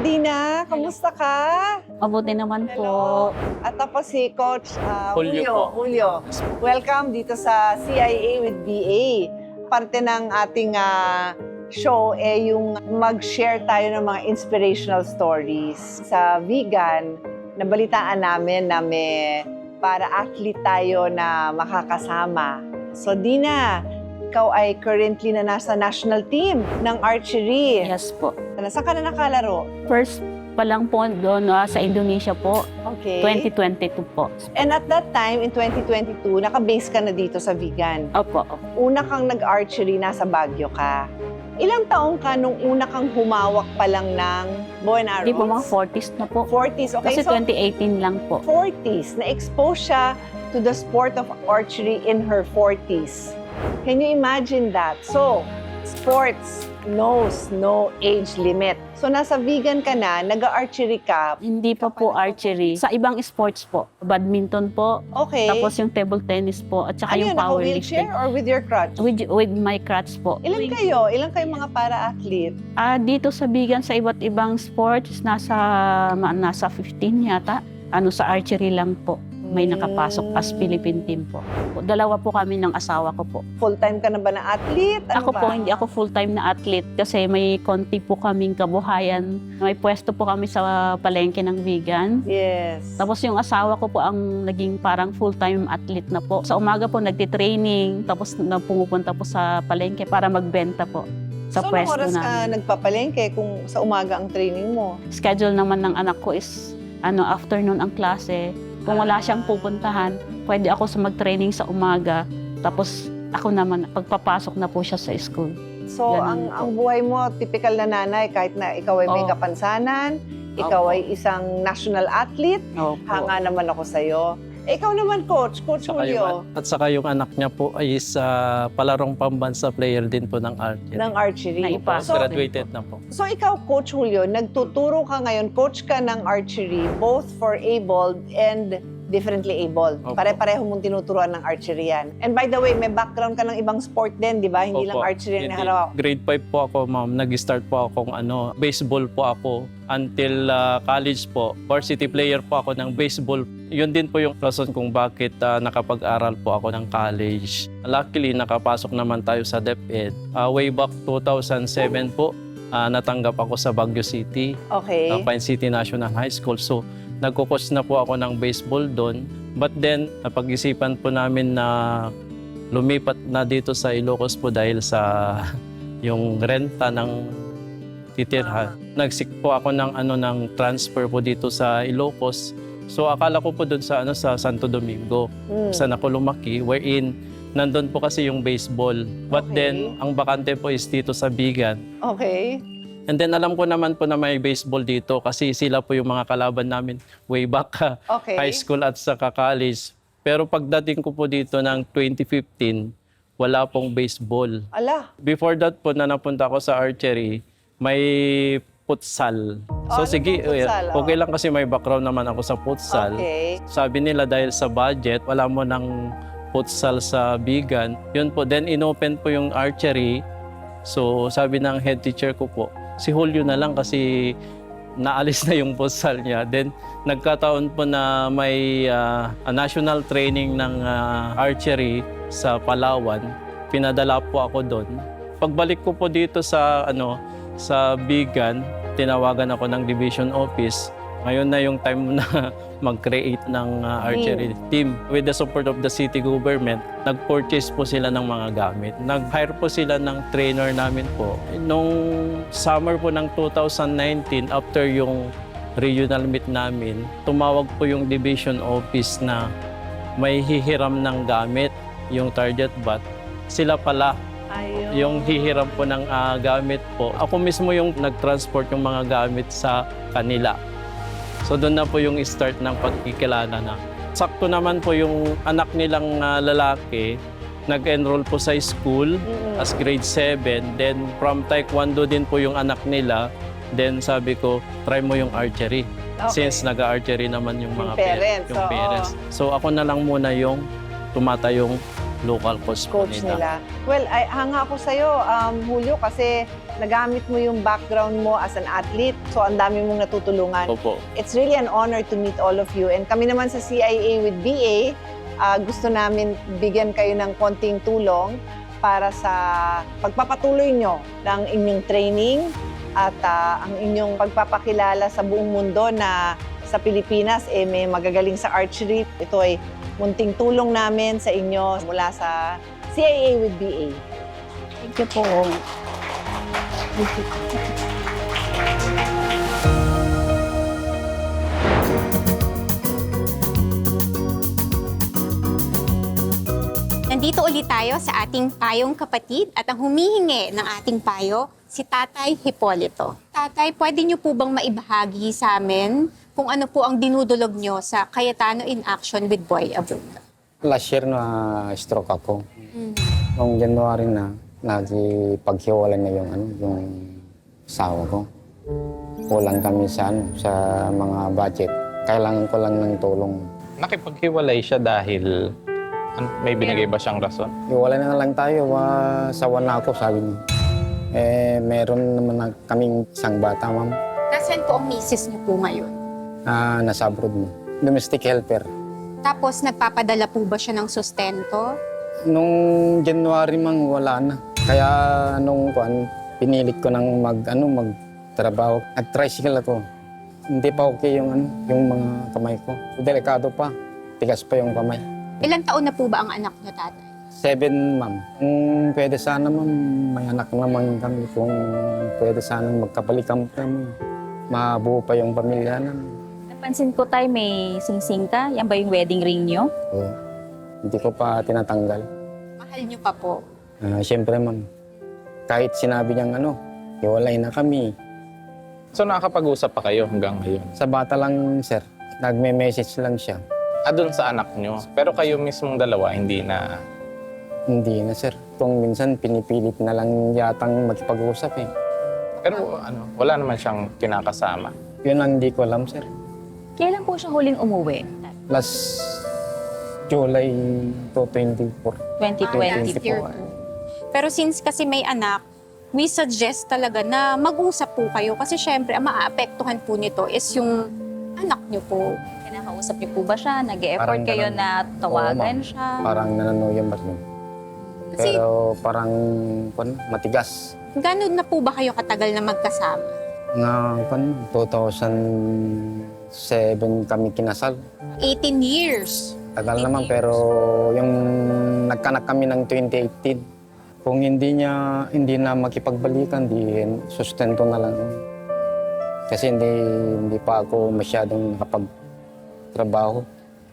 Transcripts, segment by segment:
Dina, kamusta ka? Mabuti naman po. Hello. At tapos si Coach Julio po. Julio. Welcome dito sa CIA with BA. Parte ng ating show yung mag-share tayo ng mga inspirational stories. Sa vegan, nabalitaan namin na may para-athlete tayo na makakasama. So Dina, ikaw ay currently na nasa national team ng archery. Yes po. Saan ka na nakalaro? First pa lang po doon sa Indonesia po, Okay. 2022 po. And at that time, in 2022, naka-base ka na dito sa vegan. Opo. Una kang nag-archery, nasa Baguio ka. Ilang taong ka nung una kang humawak pa lang ng bow and arrows? Hindi po, mga 40s na po. 40s, okay. Kasi So, 2018 lang po. 40s, na-expose siya to the sport of archery in her 40s. Can you imagine that? So, sports knows no age limit. So, nasa vegan ka na, nag-archery ka. Hindi pa po archery. Sa ibang sports po. Badminton po. Okay. Tapos yung table tennis po. At saka ano yung yun, powerlifting. naka-wheelchair or with your crutch? With my crutch po. Ilan kayo? Ilan kayo mga para-athlete? Dito sa vegan, sa iba't ibang sports, nasa 15 yata. Sa archery lang po. May nakapasok as Philippine team po. Dalawa po kami ng asawa ko po. Full-time ka na ba na athlete? Ano Ako ba? po, hindi ako full-time na athlete kasi may konti po kaming kabuhayan. May pwesto po kami sa palengke ng vegan. Yes. Tapos yung asawa ko po ang naging parang full-time athlete na po. Sa umaga po nagtitraining, tapos pumupunta po sa palengke para magbenta po sa so, pwesto oras ka namin. nagpapalengke kung sa umaga ang training mo? Schedule naman ng anak ko is afternoon ang klase. Kung wala siyang pupuntahan, pwede ako sa mag-training sa umaga. Tapos ako naman, pagpapasok na po siya sa school. So, Ganun po. ang buhay mo, typical na nanay, kahit na ikaw ay may Oo. kapansanan, ikaw Opo. ay isang national athlete, Opo. hanga naman ako sa'yo. Ikaw naman, Coach Julio, At saka yung anak niya po ay palarong pambansa player din po ng archery. ng archery. Naipasok. Graduated na po. So, ikaw, Coach Julio, nagtuturo ka ngayon, coach ka ng archery, both for abled and differently abled. Opo. Pare-pareho mong tinuturuan ng archery yan. And by the way, may background ka ng ibang sport din, di ba? Hindi lang Opo. archery ang Hindi. naharap. Grade 5 po ako, ma'am. Nag-start po akong baseball po ako. Until college po, varsity player po ako ng baseball. Yun din po yung rason kung bakit nakapag-aral po ako ng college. Luckily, nakapasok naman tayo sa DepEd. Way back 2007 po, natanggap ako sa Baguio City, Okay. Pine City National High School. So, nagko-coach na po ako ng baseball doon. But then, napag-isipan po namin na lumipat na dito sa Ilocos po dahil sa yung renta ng titirhan. Nagsik po ako ng transfer po dito sa Ilocos. So, akala ko po doon sa Santo Domingo, saan ako lumaki, wherein nandun po kasi yung baseball. But Okay. then, ang bakante po is dito sa Bigan. Okay. And then alam ko naman po na may baseball dito kasi sila po yung mga kalaban namin way back Okay. high school at saka college. Pero pagdating ko po dito ng 2015, wala pong baseball. Ala. Before that po na napunta ako sa archery, may futsal. ano So sige, pong futsal? okay lang kasi may background naman ako sa futsal. Okay. Sabi nila dahil sa budget, wala mo ng futsal sa Bigan. Yun po, then inopen po yung archery. So sabi ng head teacher ko po, si Julio na lang kasi naalis na yung futsal niya. Then nagkataon po na may national training ng archery sa Palawan. Pinadala po ako doon. Pagbalik ko po dito sa sa Bigan, tinawagan ako ng division office. Ngayon na yung time na mag-create ng archery team. With the support of the city government, nag-purchase po sila ng mga gamit. Nag-hire po sila ng trainer namin po. Nung summer po ng 2019, after yung regional meet namin, tumawag po yung division office na may hihiram ng gamit, yung target bat. Sila pala Ayun. yung hihiram po ng gamit po. Ako mismo yung nag-transport yung mga gamit sa kanila. So doon na po yung start ng pagkikilala na. Sakto naman po yung anak nilang lalaki, nag-enroll po sa school as grade 7. Then from Taekwondo din po yung anak nila. Then sabi ko, try mo yung archery. Okay. Since nag-archery naman yung mga parents, yung oo. parents. So ako na lang muna yung tumatayong local coach po Coach nila. nila. Well, hanga ako sa'yo, Julio, kasi nagamit mo yung background mo as an athlete. So, ang dami mong natutulungan. Opo. It's really an honor to meet all of you. And kami naman sa CIA with BA, gusto namin bigyan kayo ng konting tulong para sa pagpapatuloy nyo ng inyong training at ang inyong pagpapakilala sa buong mundo na sa Pilipinas may magagaling sa archery. Ito ay munting tulong namin sa inyo mula sa CIA with BA. Thank you po. Nandito ulit tayo sa ating payong kapatid at ang humihingi ng ating payo, si Tatay Hipolito. Tatay, pwede niyo po bang maibahagi sa amin kung ano po ang dinudulog niyo sa Cayetano in Action with Boy Abroad? Last year na stroke ako. Noong January na, nagpaghiwalay na yung asawa ko. Kulang kami sa mga budget. Kailangan ko lang ng tulong. Nakipaghiwalay siya dahil may binigay ba siyang rason? Iwalay na lang tayo, sawa na ako, sabi niya. Meron naman kaming isang bata, ma'am. Nasaan po ang misis niyo po ngayon? Nasa abroad mo. Domestic helper. Tapos nagpapadala po ba siya ng sustento? Nung January, mang wala na. Kaya pinilit ko nang magtrabaho. At tricycle ako. Hindi pa okay yung mga kamay ko. Delikado pa. Tigas pa yung kamay. Ilang taon na po ba ang anak niyo, Tatay? 7, ma'am. Kung pwede sana, ma'am, may anak naman kami. Kung pwede sana magkabalikan kami, mabuo pa yung pamilya namin. Napansin ko tayo may singsing ka. Yan ba yung wedding ring nyo? So, hindi ko pa tinatanggal. Mahal niyo pa po. Siyempre, ma'am, kahit sinabi niyang hiwalay na kami. So nakakapag-usap pa kayo hanggang ngayon? Sa bata lang, sir, nagme-message lang siya. Doon sa anak niyo. Pero kayo mismong dalawa, hindi na... Hindi na, sir. Kung minsan, pinipilit na lang yatang makipag-usap eh. Pero wala naman siyang kinakasama. Yun ang hindi ko alam, sir. Kailan po siya huling umuwi? Last July 2024. 2024. Pero since kasi may anak, we suggest talaga na mag-usap po kayo kasi syempre ang maaapektuhan po nito is yung anak niyo po. Kinakausap niyo po ba siya? Nag-e-effort Parang kayo ganun. na tawagan Oo, siya? Parang nananuyang ba yun? Kasi Pero parang matigas. gano'n na po ba kayo katagal na magkasama? Nga, 2007 kami kinasal. 18 years. Tagal naman, pero yung nagkanak kami ng 2018. Kung hindi na makipagbalikan, di sustento na lang. Kasi hindi pa ako masyadong nakapagtrabaho.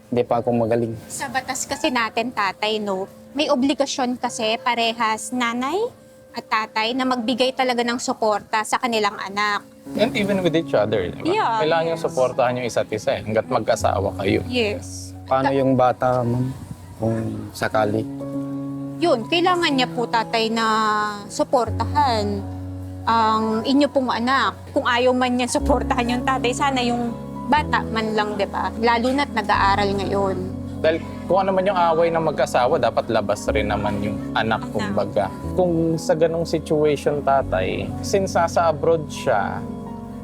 Hindi pa ako magaling. Sa batas kasi natin, tatay, no, may obligasyon kasi parehas nanay at tatay na magbigay talaga ng suporta sa kanilang anak. And even with each other, di ba? Yeah, Kailangan yes. yung suportahan yung isa't isa hanggat magkasawa kayo. Yes. Paano yung bata, ma'am? Kung sakali. Yun, kailangan niya po, tatay, na suportahan ang inyo pong anak. Kung ayaw man niya suportahan yung tatay, sana yung bata man lang, di ba? Lalo na't nag-aaral ngayon. Dahil kung ano man yung away ng magkasawa, dapat labas rin naman yung anak, kumbaga. Kung sa ganong situation, tatay, since nasa abroad siya,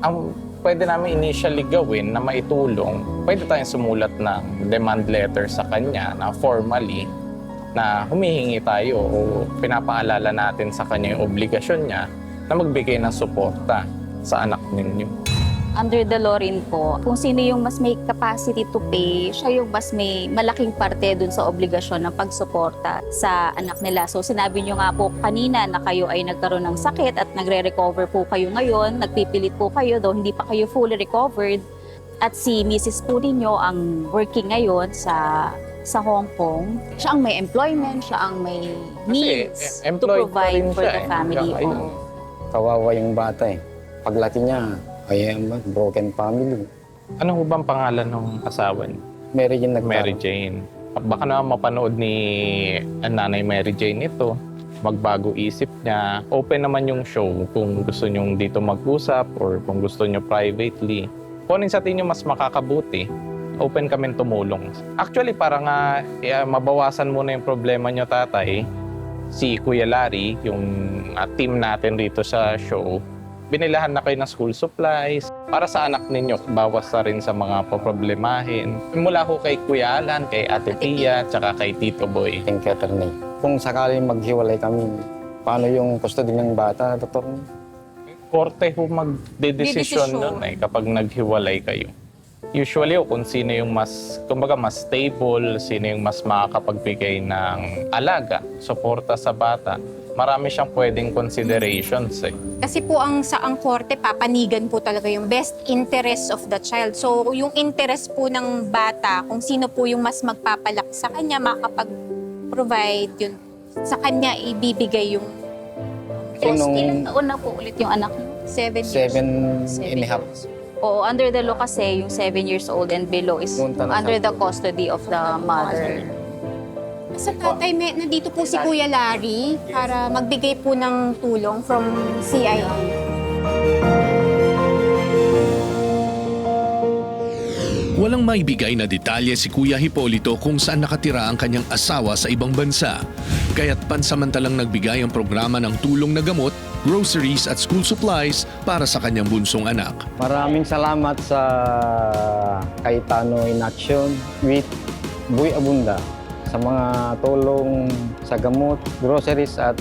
ang pwede namin initially gawin na maitulong, pwede tayong sumulat ng demand letter sa kanya na formally na humihingi tayo o pinapaalala natin sa kanya yung obligasyon niya na magbigay ng suporta sa anak ninyo. Under the law rin po, kung sino yung mas may capacity to pay, siya yung mas may malaking parte dun sa obligasyon ng pagsuporta sa anak nila. So sinabi nyo nga po kanina na kayo ay nagkaroon ng sakit at nagre-recover po kayo ngayon, nagpipilit po kayo, though hindi pa kayo fully recovered. At si Mrs. po ninyo ang working ngayon sa Hong Kong. Siya ang may employment, siya ang may needs to employed pa provide rin for siya the family. Kaya Oo. Kawawa yung bata eh. Paglaki niya, broken family. Ano ho bang pangalan ng asawa niyo? Mary Jane Mary Jane. Baka naman mapanood ni Nanay Mary Jane ito. Magbago isip niya. Open naman yung show kung gusto nyo dito mag-usap or kung gusto nyo privately. Kung ano sa tingin nyo mas makakabuti, open kami tumulong. Actually, para nga mabawasan muna yung problema nyo, tatay, si Kuya Larry, yung team natin rito sa show, binilahan na kayo ng school supplies para sa anak ninyo, bawas na rin sa mga poproblemahin. Mula ho kay Kuya Alan, kay Ate Tia, tsaka kay Tito Boy. Thank you, Atty. Kung sakaling maghiwalay kami, paano yung custody ng bata, Dr.? Korte ho magdedesisyon nun kapag naghiwalay kayo. Usually, kung sino yung mas, kumbaga mas stable, sino yung mas makakapagbigay ng alaga, suporta sa bata, marami siyang pwedeng considerations eh. Kasi po ang korte, papanigan po talaga yung best interest of the child. So, yung interest po ng bata, kung sino po yung mas magpapalaki sa kanya, makakapag-provide yun, sa kanya ibibigay yung Ilang taon na po ulit yung anak niyo? 7 years. 7.5. Oo, under the law kasi, yung 7 years old and below is Punta na under sa- the custody of the mother. Sa tatay, nandito po si Kuya Larry para magbigay po ng tulong from CIA. Walang maibigay na detalye si Kuya Hipolito kung saan nakatira ang kanyang asawa sa ibang bansa. Kaya't pansamantalang nagbigay ang programa ng tulong na gamot, groceries at school supplies para sa kanyang bunsong anak. Maraming salamat sa Cayetano in Action with Boy Abunda sa mga tulong sa gamot, groceries at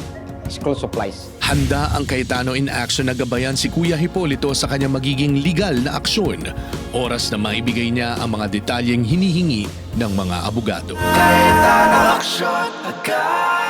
school supplies. Handa ang Cayetano in Action na gabayan si Kuya Hipolito sa kanyang magiging legal na aksyon. Oras na maibigay niya ang mga detalyeng hinihingi ng mga abogado. Cayetano Action agad.